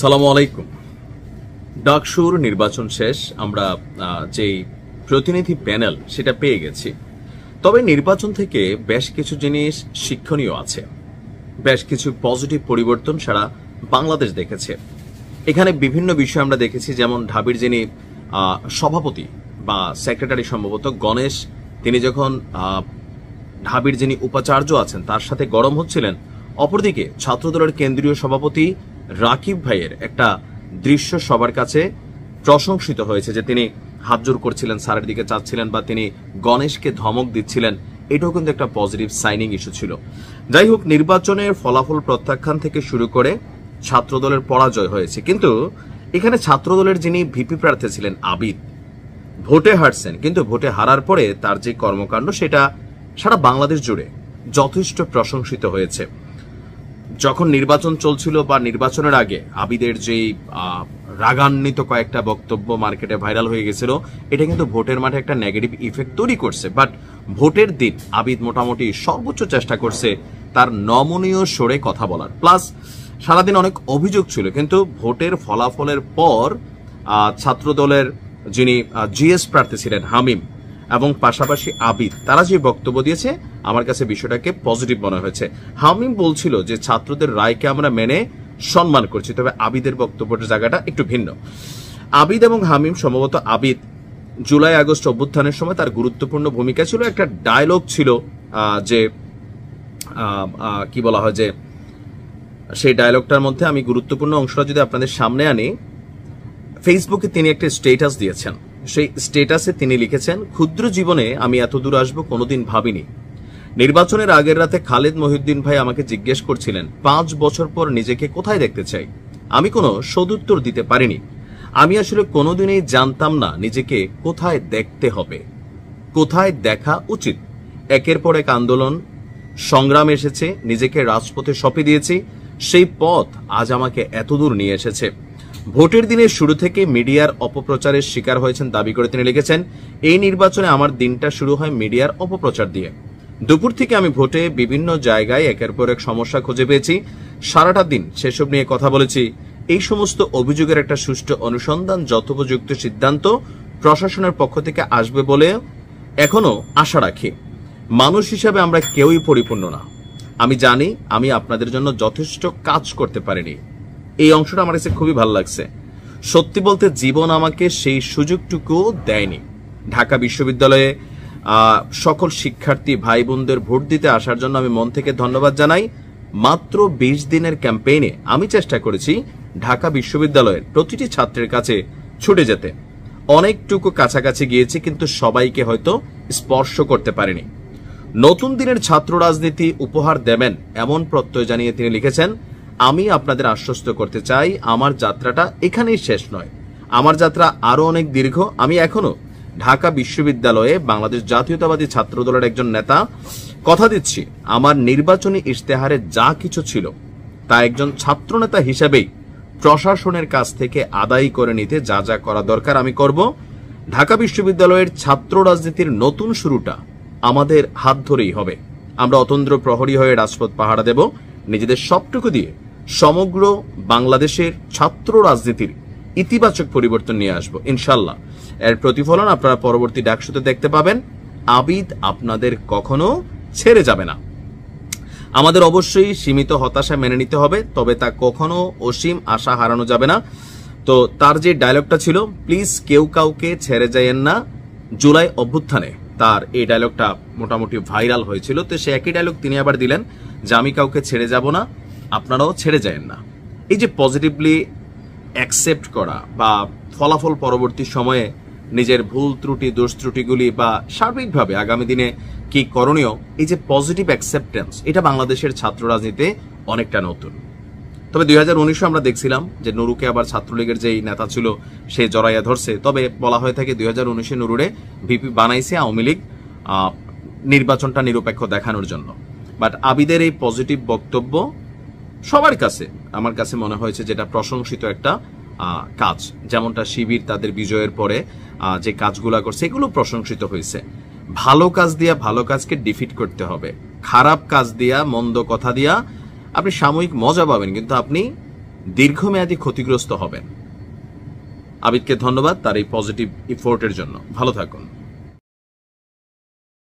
সালামু আলাইকুম। ডাকসুর নির্বাচন শেষ, আমরা যেই প্রতিনিধি প্যানেল সেটা পেয়ে গেছি। তবে নির্বাচন থেকে বেশ কিছু জিনিস শিক্ষণীয় আছে, বেশ কিছু পজিটিভ পরিবর্তন সারা বাংলাদেশ দেখেছে। এখানে বিভিন্ন বিষয় আমরা দেখেছি, যেমন ঢাবির যিনি সভাপতি বা সেক্রেটারি সম্ভবত গণেশ, তিনি যখন ঢাবির যিনি উপাচার্য আছেন তার সাথে গরম হচ্ছিলেন, অপরদিকে ছাত্রদলের কেন্দ্রীয় সভাপতি রাকিব ভাইয়ের একটা দৃশ্য সবার কাছে প্রশংসিত হয়েছে, যে তিনি হাত জোর করছিলেন, স্যারের দিকে চাচ্ছিলেন, বা তিনি গণেশকে ধমক দিচ্ছিলেন। এটাও কিন্তু একটা পজিটিভ সাইনিং ইস্যু ছিল। যাই হোক, নির্বাচনের ফলাফল প্রত্যাখ্যান থেকে শুরু করে ছাত্রদলের পরাজয় হয়েছে, কিন্তু এখানে ছাত্রদলের যিনি ভিপি প্রার্থী ছিলেন আবিদ, ভোটে হারছেন, কিন্তু ভোটে হারার পরে তার যে কর্মকাণ্ড সেটা সারা বাংলাদেশ জুড়ে যথেষ্ট প্রশংসিত হয়েছে। যখন নির্বাচন চলছিল বা নির্বাচনের আগে আবিদের যেই রাগান্বিত কয়েকটা বক্তব্য মার্কেটে ভাইরাল হয়ে গেছিল, এটা কিন্তু ভোটের মাঠে একটা নেগেটিভ ইফেক্ট তৈরি করছে। বাট ভোটের দিন আবিদ মোটামুটি সর্বোচ্চ চেষ্টা করছে তার নমনীয় সুরে কথা বলার, প্লাস সারাদিন অনেক অভিযোগ ছিল, কিন্তু ভোটের ফলাফলের পর ছাত্রদলের যিনি জিএস প্রার্থী ছিলেন হামিম এবং পাশাপাশি আবিদ, তারা যে বক্তব্য দিয়েছে আমার কাছে বিষয়টাকে পজিটিভ মনে হয়েছে। হামিম বলছিল যে ছাত্রদের রায়কে আমরা মেনে সম্মান করছি, তবে আবিদের বক্তব্যের জায়গাটা একটু ভিন্ন। আবিদ এবং হামিম, সম্ভবত আবিদ জুলাই আগস্ট অভ্যুত্থানের সময় তার গুরুত্বপূর্ণ ভূমিকা ছিল, একটা ডায়লগ ছিল যে কি বলা হয়, যে সেই ডায়লগটার মধ্যে আমি গুরুত্বপূর্ণ অংশটা যদি আপনাদের সামনে আনি, ফেসবুকে তিনি একটা স্ট্যাটাস দিয়েছেন। সেই স্ট্যাটাসে তিনি লিখেছেন, ক্ষুদ্র জীবনে আমি এত দূর আসবো কোনোদিন ভাবিনি। নির্বাচনের আগের রাতে খালেদ মহিউদ্দিন ভাই আমাকে জিজ্ঞেস করছিলেন 5 বছর পর নিজেকে কোথায় দেখতে চাই। আমি কোনো সদুত্তর দিতে পারিনি। আমি আসলে কোনোদিনই জানতাম না নিজেকে কোথায় দেখতে হবে, কোথায় দেখা উচিত। একের পর এক আন্দোলন সংগ্রাম এসেছে, নিজেকে রাজপথে সঁপে দিয়েছি, সেই পথ আজ আমাকে এতদূর নিয়ে এসেছে। ভোটের দিনের শুরু থেকে মিডিয়ার অপপ্রচারের শিকার হয়েছেন দাবি করে তিনি লিখেছেন, এই নির্বাচনে আমার দিনটা শুরু হয় মিডিয়ার অপপ্রচার দিয়ে। দুপুর থেকে আমি ভোটে বিভিন্ন জায়গায় একের পর এক সমস্যা খুঁজে পেয়েছি, সারাটা দিন সেসব নিয়ে কথা বলেছি। এই সমস্ত অভিযোগের একটা সুষ্ঠু অনুসন্ধান, যথোপযুক্ত সিদ্ধান্ত প্রশাসনের পক্ষ থেকে আসবে বলে এখনো আশা রাখি। মানুষ হিসাবে আমরা কেউই পরিপূর্ণ না। আমি জানি আমি আপনাদের জন্য যথেষ্ট কাজ করতে পারিনি। এই অংশটা আমার কাছে খুবই ভালো লাগছে। সত্যি বলতে জীবন আমাকে সেই সুযোগটুকু দেয়নি। ঢাকা বিশ্ববিদ্যালয়ে সকল শিক্ষার্থী ভাই বোনদের ভোট দিতে আসার জন্য আমি মন থেকে ধন্যবাদ জানাই। মাত্র 20 দিনের ক্যাম্পেইনে আমি চেষ্টা করেছি ঢাকা বিশ্ববিদ্যালয়ের প্রতিটি ছাত্রের কাছে ছুটে যেতে। অনেকটুকু কাছাকাছি গিয়েছি, কিন্তু সবাইকে হয়তো স্পর্শ করতে পারিনি। নতুন দিনের ছাত্র রাজনীতি উপহার দেবেন এমন প্রত্যয় জানিয়ে তিনি লিখেছেন, আমি আপনাদের আশ্বস্ত করতে চাই আমার যাত্রাটা এখানেই শেষ নয়। আমার যাত্রা আরো অনেক দীর্ঘ। আমি এখনো ঢাকা বিশ্ববিদ্যালয়ে বাংলাদেশ জাতীয়তাবাদী ছাত্র দলের একজন নেতা। কথা দিচ্ছি, আমার নির্বাচনী ইশতেহারে যা কিছু ছিল তা একজন ছাত্রনেতা হিসেবেই প্রশাসনের কাছ থেকে আদায় করে নিতে যা যা করা দরকার আমি করব। ঢাকা বিশ্ববিদ্যালয়ের ছাত্র রাজনীতির নতুন শুরুটা আমাদের হাত ধরেই হবে। আমরা অতন্দ্র প্রহরী হয়ে রাজপথ পাহারা দেব, নিজেদের সবটুকু দিয়ে সমগ্র বাংলাদেশের ছাত্র রাজনীতির ইতিবাচক পরিবর্তন নিয়ে আসবো ইনশাল্লাহ। এর প্রতিফলন আপনারা পরবর্তী ডাকসুতে দেখতে পাবেন। আবিদ আপনাদের কখনো ছেড়ে যাবে না। আমাদের অবশ্যই সীমিত হতাশা মেনে নিতে হবে, তবে তা কখনো অসীম আশা হারানো যাবে না। তো তার যে ডায়লগটা ছিল, প্লিজ কেউ কাউকে ছেড়ে যায়েন না, জুলাই অভ্যুত্থানে তার এই ডায়লগটা মোটামুটি ভাইরাল হয়েছিল। তো সে একই ডায়লগ তিনি আবার দিলেন যে আমি কাউকে ছেড়ে যাব না, আপনারাও ছেড়ে যায়েন না। এই যে পজিটিভলি অ্যাকসেপ্ট করা বা ফলাফল পরবর্তী সময়ে নিজের ভুল ত্রুটি দোষ ত্রুটিগুলি বা সার্বিকভাবে আগামী দিনে কি করণীয়, এই যে পজিটিভ অ্যাকসেপ্টেন্স, এটা বাংলাদেশের ছাত্র রাজনীতিতে অনেকটা নতুন। তবে 2019 আমরা দেখছিলাম যে নুরুকে আবার ছাত্রলীগের যেই নেতা ছিল সে জড়াইয়া ধরছে। তবে বলা হয়ে থাকে 2019 নুরুরে ভিপি বানাইছে আওয়ামী লীগ নির্বাচনটা নিরপেক্ষ দেখানোর জন্য। বাট আবিদের এই পজিটিভ বক্তব্য সবার কাছে আমার কাছে মনে হয়েছে যেটা প্রশংসিত একটা কাজ। যেমনটা শিবির তাদের বিজয়ের পরে যে কাজগুলা করছে এগুলো প্রশংসিত হয়েছে। ভালো কাজ দিয়া ভালো কাজকে ডিফিট করতে হবে, খারাপ কাজ দিয়া মন্দ কথা দিয়া আপনি সাময়িক মজা পাবেন, কিন্তু আপনি দীর্ঘমেয়াদী ক্ষতিগ্রস্ত হবেন। আবিদকে ধন্যবাদ তার এই পজিটিভ ইফোর্টের জন্য। ভালো থাকুন।